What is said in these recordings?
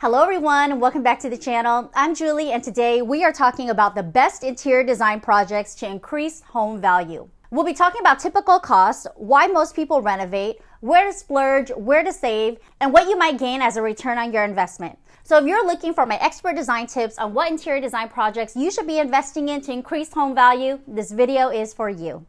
Hello everyone, welcome back to the channel. I'm Julie and today we are talking about the best interior design projects to increase home value. We'll be talking about typical costs, why most people renovate, where to splurge, where to save, and what you might gain as a return on your investment. So if you're looking for my expert design tips on what interior design projects you should be investing in to increase home value, this video is for you.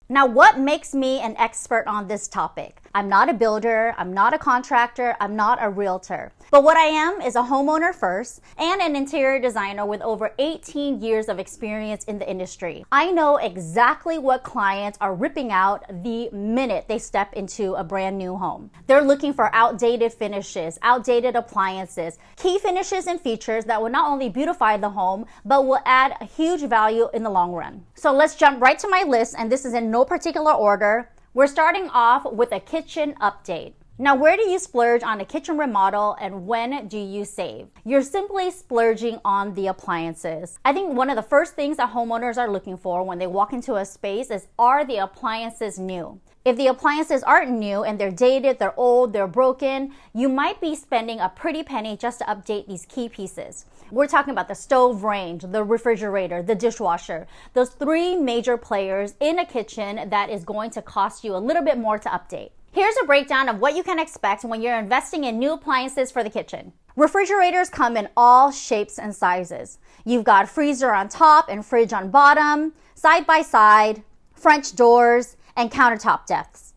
Now, what makes me an expert on this topic? I'm not a builder, I'm not a contractor, I'm not a realtor. But what I am is a homeowner first and an interior designer with over 18 years of experience in the industry. I know exactly what clients are ripping out the minute they step into a brand new home. They're looking for outdated finishes, outdated appliances, key finishes and features that will not only beautify the home, but will add a huge value in the long run. So let's jump right to my list, and this is in no particular order. We're starting off with a kitchen update. Now, where do you splurge on a kitchen remodel and when do you save? You're simply splurging on the appliances. I think one of the first things that homeowners are looking for when they walk into a space is, are the appliances new? If the appliances aren't new and they're dated, they're old, they're broken, you might be spending a pretty penny just to update these key pieces. We're talking about the stove range, the refrigerator, the dishwasher, those three major players in a kitchen that is going to cost you a little bit more to update. Here's a breakdown of what you can expect when you're investing in new appliances for the kitchen. Refrigerators come in all shapes and sizes. You've got freezer on top and fridge on bottom, side by side, French doors, and countertop depths.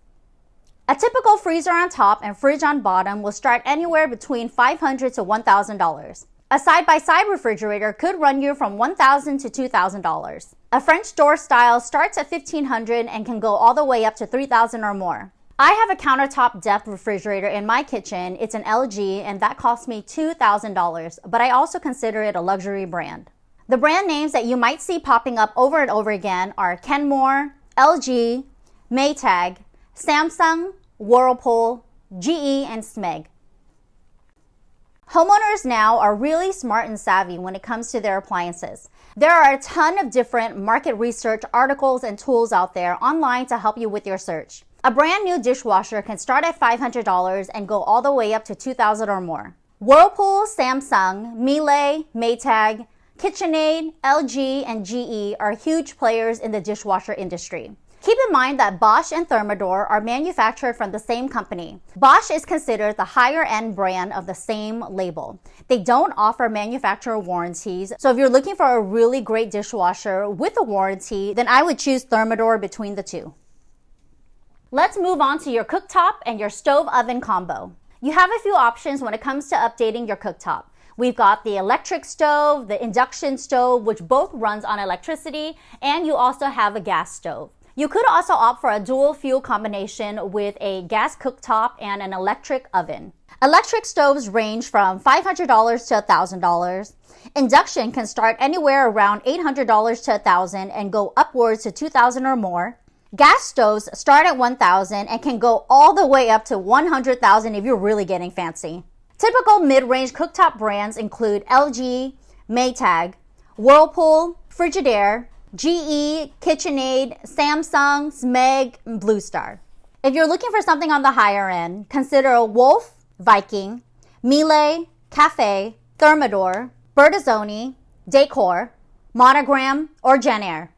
A typical freezer on top and fridge on bottom will start anywhere between $500 to $1,000. A side-by-side refrigerator could run you from $1,000 to $2,000. A French door style starts at $1,500 and can go all the way up to $3,000 or more. I have a countertop depth refrigerator in my kitchen. It's an LG and that cost me $2,000, but I also consider it a luxury brand. The brand names that you might see popping up over and over again are Kenmore, LG, Maytag, Samsung, Whirlpool, GE, and Smeg. Homeowners now are really smart and savvy when it comes to their appliances. There are a ton of different market research articles and tools out there online to help you with your search. A brand new dishwasher can start at $500 and go all the way up to $2,000 or more. Whirlpool, Samsung, Miele, Maytag, KitchenAid, LG, and GE are huge players in the dishwasher industry. Keep in mind that Bosch and Thermador are manufactured from the same company. Bosch is considered the higher-end brand of the same label. They don't offer manufacturer warranties, so if you're looking for a really great dishwasher with a warranty, then I would choose Thermador between the two. Let's move on to your cooktop and your stove oven combo. You have a few options when it comes to updating your cooktop. We've got the electric stove, the induction stove, which both runs on electricity, and you also have a gas stove. You could also opt for a dual fuel combination with a gas cooktop and an electric oven. Electric stoves range from $500 to $1,000. Induction can start anywhere around $800 to $1,000 and go upwards to $2,000 or more. Gas stoves start at $1,000 and can go all the way up to $100,000 if you're really getting fancy. Typical mid-range cooktop brands include LG, Maytag, Whirlpool, Frigidaire, GE, KitchenAid, Samsung, Smeg, and Blue Star. If you're looking for something on the higher end, consider Wolf, Viking, Miele, Cafe, Thermador, Bertazzoni, Decor, Monogram, or Genair.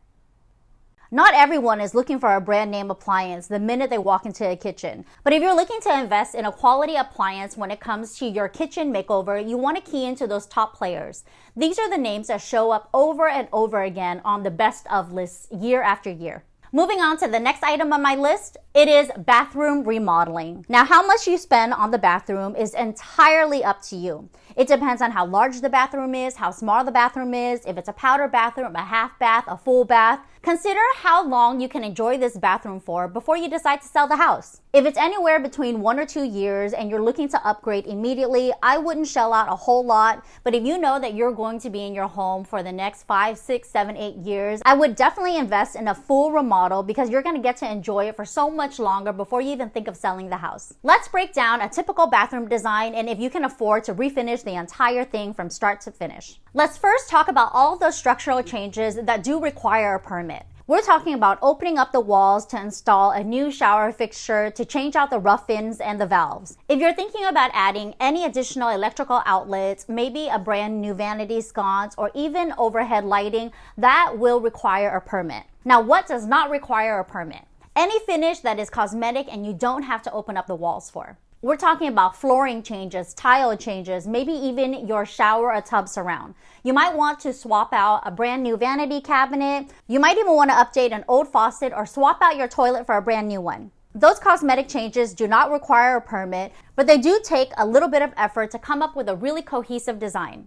Not everyone is looking for a brand name appliance the minute they walk into a kitchen. But if you're looking to invest in a quality appliance when it comes to your kitchen makeover, you want to key into those top players. These are the names that show up over and over again on the best of lists year after year. Moving on to the next item on my list, it is bathroom remodeling. Now, how much you spend on the bathroom is entirely up to you. It depends on how large the bathroom is, how small the bathroom is, if it's a powder bathroom, a half bath, a full bath. Consider how long you can enjoy this bathroom for before you decide to sell the house. If it's anywhere between 1 or 2 years and you're looking to upgrade immediately, I wouldn't shell out a whole lot. But if you know that you're going to be in your home for the next 5, 6, 7, 8 years, I would definitely invest in a full remodel because you're going to get to enjoy it for so much longer before you even think of selling the house. Let's break down a typical bathroom design and if you can afford to refinish the entire thing from start to finish. Let's first talk about all those structural changes that do require a permit. We're talking about opening up the walls to install a new shower fixture to change out the rough ends and the valves. If you're thinking about adding any additional electrical outlets, maybe a brand new vanity sconce or even overhead lighting, that will require a permit. Now, what does not require a permit? Any finish that is cosmetic and you don't have to open up the walls for. We're talking about flooring changes, tile changes, maybe even your shower or tub surround. You might want to swap out a brand new vanity cabinet. You might even want to update an old faucet or swap out your toilet for a brand new one. Those cosmetic changes do not require a permit, but they do take a little bit of effort to come up with a really cohesive design.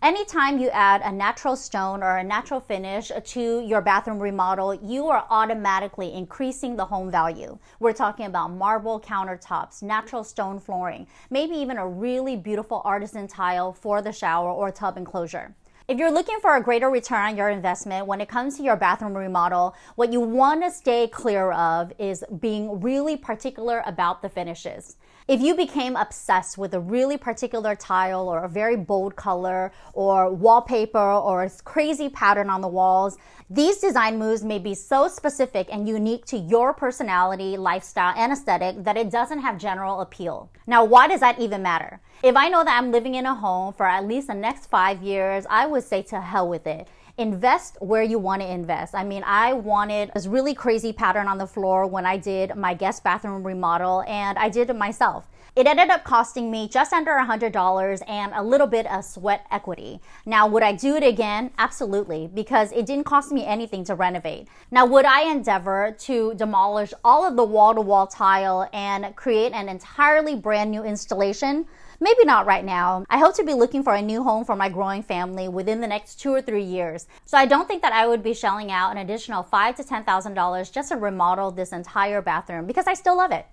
Anytime you add a natural stone or a natural finish to your bathroom remodel, you are automatically increasing the home value. We're talking about marble countertops, natural stone flooring, maybe even a really beautiful artisan tile for the shower or tub enclosure. If you're looking for a greater return on your investment when it comes to your bathroom remodel, what you want to stay clear of is being really particular about the finishes. If you became obsessed with a really particular tile or a very bold color or wallpaper or a crazy pattern on the walls, these design moves may be so specific and unique to your personality, lifestyle, and aesthetic that it doesn't have general appeal. Now, why does that even matter? If I know that I'm living in a home for at least the next 5 years, I would say to hell with it. Invest where you want to invest. I mean, I wanted this really crazy pattern on the floor when I did my guest bathroom remodel, and I did it myself. It ended up costing me just under $100 and a little bit of sweat equity. Now, would I do it again? Absolutely, because it didn't cost me anything to renovate. Now, would I endeavor to demolish all of the wall-to-wall tile and create an entirely brand new installation? Maybe not right now. I hope to be looking for a new home for my growing family within the next 2 or 3 years. So I don't think that I would be shelling out an additional $5,000 to $10,000 just to remodel this entire bathroom because I still love it.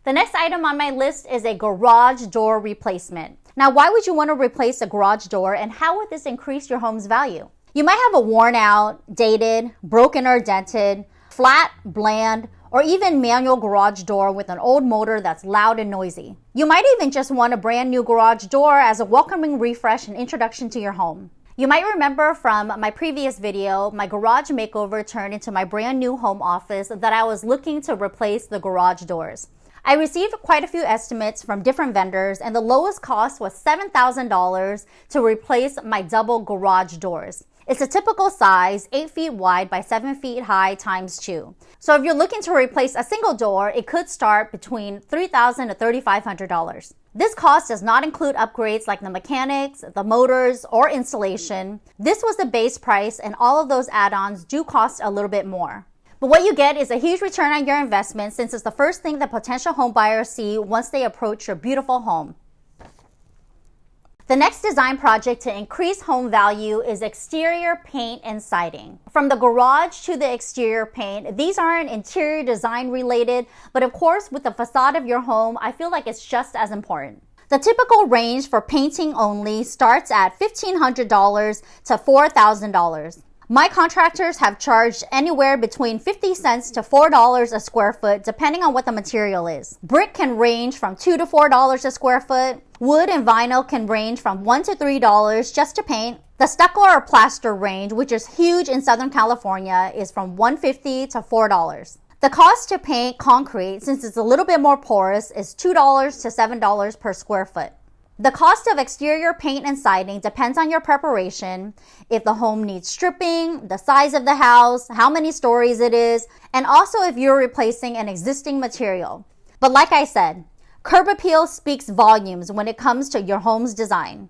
The next item on my list is a garage door replacement. Now, why would you want to replace a garage door and how would this increase your home's value? You might have a worn out, dated, broken or dented, flat, bland, or even manual garage door with an old motor that's loud and noisy. You might even just want a brand new garage door as a welcoming refresh and introduction to your home. You might remember from my previous video, my garage makeover turned into my brand new home office that I was looking to replace the garage doors. I received quite a few estimates from different vendors and the lowest cost was $7,000 to replace my double garage doors. It's a typical size, 8 feet wide by 7 feet high times 2. So if you're looking to replace a single door, it could start between $3,000 to $3,500. This cost does not include upgrades like the mechanics, the motors, or installation. This was the base price and all of those add-ons do cost a little bit more. But what you get is a huge return on your investment since it's the first thing that potential home buyers see once they approach your beautiful home. The next design project to increase home value is exterior paint and siding. From the garage to the exterior paint, these aren't interior design related, but of course with the facade of your home, I feel like it's just as important. The typical range for painting only starts at $1,500 to $4,000. My contractors have charged anywhere between 50 cents to $4 a square foot, depending on what the material is. Brick can range from $2 to $4 a square foot. Wood and vinyl can range from $1 to $3 just to paint. The stucco or plaster range, which is huge in Southern California, is from $1.50 to $4. The cost to paint concrete, since it's a little bit more porous, is $2 to $7 per square foot. The cost of exterior paint and siding depends on your preparation, if the home needs stripping, the size of the house, how many stories it is, and also if you're replacing an existing material. But like I said, curb appeal speaks volumes when it comes to your home's design.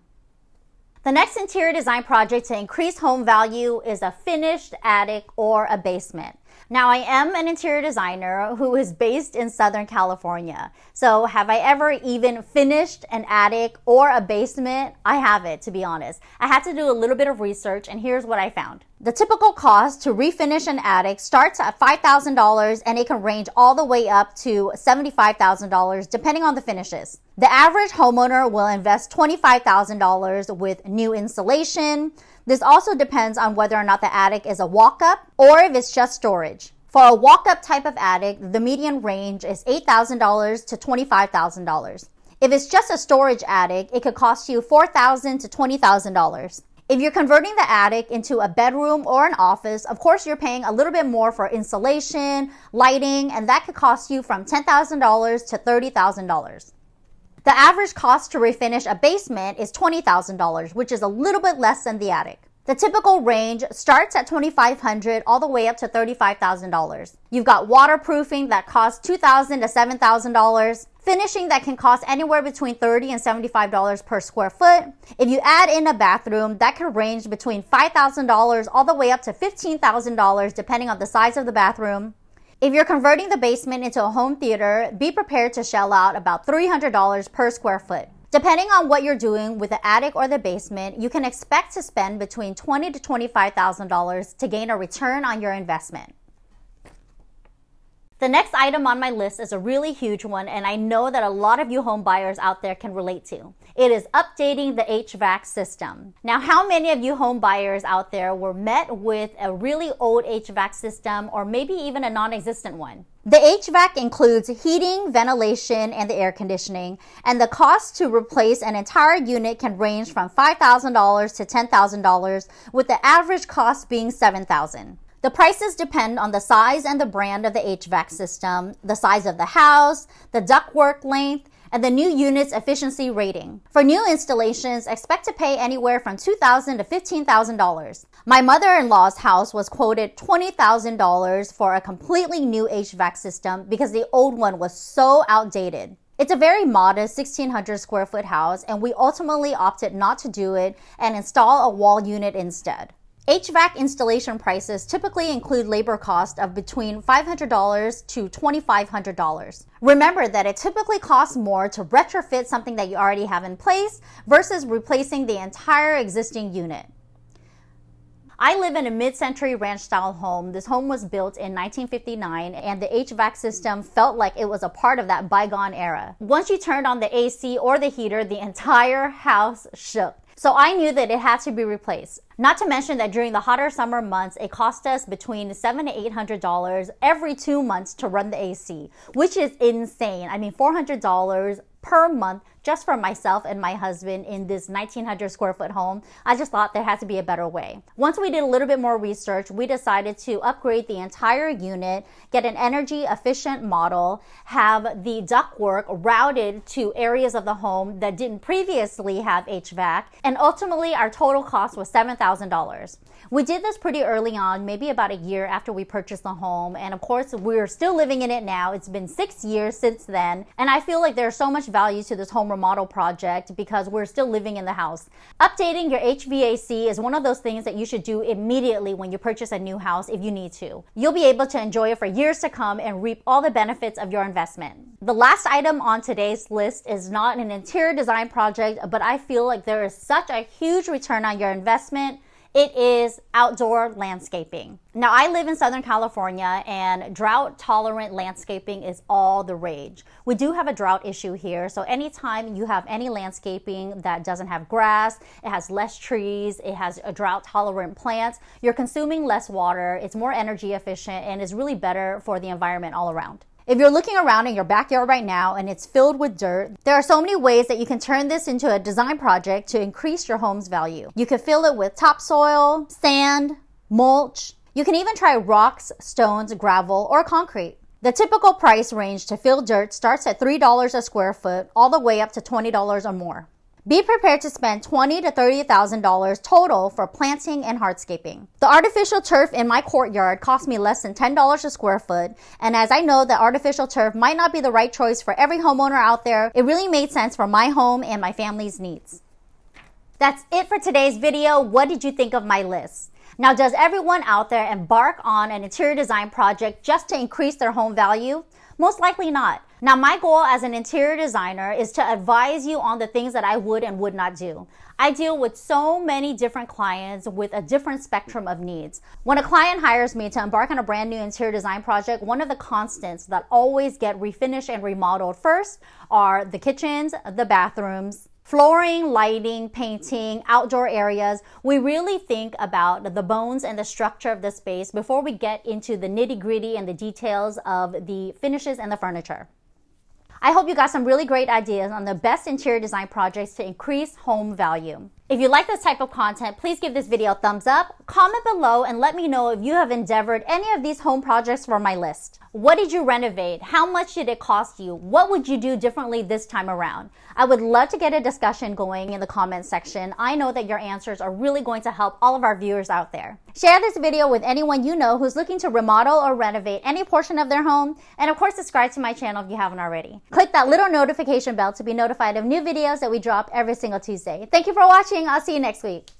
The next interior design project to increase home value is a finished attic or a basement. Now, I am an interior designer who is based in Southern California. So have I ever even finished an attic or a basement? I haven't, to be honest. I had to do a little bit of research and here's what I found. The typical cost to refinish an attic starts at $5,000 and it can range all the way up to $75,000 depending on the finishes. The average homeowner will invest $25,000 with new insulation. This also depends on whether or not the attic is a walk-up or if it's just storage. For a walk-up type of attic, the median range is $8,000 to $25,000. If it's just a storage attic, it could cost you $4,000 to $20,000. If you're converting the attic into a bedroom or an office, of course you're paying a little bit more for insulation, lighting, and that could cost you from $10,000 to $30,000. The average cost to refinish a basement is $20,000, which is a little bit less than the attic. The typical range starts at $2,500 all the way up to $35,000. You've got waterproofing that costs $2,000 to $7,000. Finishing that can cost anywhere between $30 and $75 per square foot. If you add in a bathroom, that could range between $5,000 all the way up to $15,000 depending on the size of the bathroom. If you're converting the basement into a home theater, be prepared to shell out about $300 per square foot. Depending on what you're doing with the attic or the basement, you can expect to spend between $20,000 to $25,000 to gain a return on your investment. The next item on my list is a really huge one, and I know that a lot of you home buyers out there can relate to. It is updating the HVAC system. Now, how many of you home buyers out there were met with a really old HVAC system or maybe even a non-existent one? The HVAC includes heating, ventilation, and the air conditioning, and the cost to replace an entire unit can range from $5,000 to $10,000, with the average cost being $7,000. The prices depend on the size and the brand of the HVAC system, the size of the house, the ductwork length, and the new unit's efficiency rating. For new installations, expect to pay anywhere from $2,000 to $15,000. My mother-in-law's house was quoted $20,000 for a completely new HVAC system because the old one was so outdated. It's a very modest 1,600 square foot house, and we ultimately opted not to do it and install a wall unit instead. HVAC installation prices typically include labor cost of between $500 to $2,500. Remember that it typically costs more to retrofit something that you already have in place versus replacing the entire existing unit. I live in a mid-century ranch-style home. This home was built in 1959, and the HVAC system felt like it was a part of that bygone era. Once you turned on the AC or the heater, the entire house shook. So I knew that it had to be replaced. Not to mention that during the hotter summer months, it cost us between $700 to $800 every 2 months to run the AC, which is insane. I mean, $400 per month just for myself and my husband in this 1,900 square foot home. I just thought there had to be a better way. Once we did a little bit more research, we decided to upgrade the entire unit, get an energy efficient model, have the ductwork routed to areas of the home that didn't previously have HVAC, and ultimately our total cost was $7,000. We did this pretty early on, maybe about a year after we purchased the home, and of course we're still living in it now. It's been 6 years since then, and I feel like there's so much value to this home remodel project because we're still living in the house. Updating your HVAC is one of those things that you should do immediately when you purchase a new house if you need to. You'll be able to enjoy it for years to come and reap all the benefits of your investment. The last item on today's list is not an interior design project, but I feel like there is such a huge return on your investment. It is outdoor landscaping. Now, I live in Southern California, and drought-tolerant landscaping is all the rage. We do have a drought issue here, so anytime you have any landscaping that doesn't have grass, it has less trees, it has a drought-tolerant plants, you're consuming less water, it's more energy efficient, and is really better for the environment all around. If you're looking around in your backyard right now and it's filled with dirt, there are so many ways that you can turn this into a design project to increase your home's value. You can fill it with topsoil, sand, mulch. You can even try rocks, stones, gravel, or concrete. The typical price range to fill dirt starts at $3 a square foot all the way up to $20 or more. Be prepared to spend $20,000 to $30,000 total for planting and hardscaping. The artificial turf in my courtyard cost me less than $10 a square foot, and as I know that artificial turf might not be the right choice for every homeowner out there, it really made sense for my home and my family's needs. That's it for today's video. What did you think of my list? Now, does everyone out there embark on an interior design project just to increase their home value? Most likely not. Now, my goal as an interior designer is to advise you on the things that I would and would not do. I deal with so many different clients with a different spectrum of needs. When a client hires me to embark on a brand new interior design project, one of the constants that always get refinished and remodeled first are the kitchens, the bathrooms, flooring, lighting, painting, outdoor areas. We really think about the bones and the structure of the space before we get into the nitty-gritty and the details of the finishes and the furniture. I hope you got some really great ideas on the best interior design projects to increase home value. If you like this type of content, please give this video a thumbs up, comment below, and let me know if you have endeavored any of these home projects for my list. What did you renovate? How much did it cost you? What would you do differently this time around? I would love to get a discussion going in the comment section. I know that your answers are really going to help all of our viewers out there. Share this video with anyone you know who's looking to remodel or renovate any portion of their home. And of course, subscribe to my channel if you haven't already. Click that little notification bell to be notified of new videos that we drop every single Tuesday. Thank you for watching. I'll see you next week.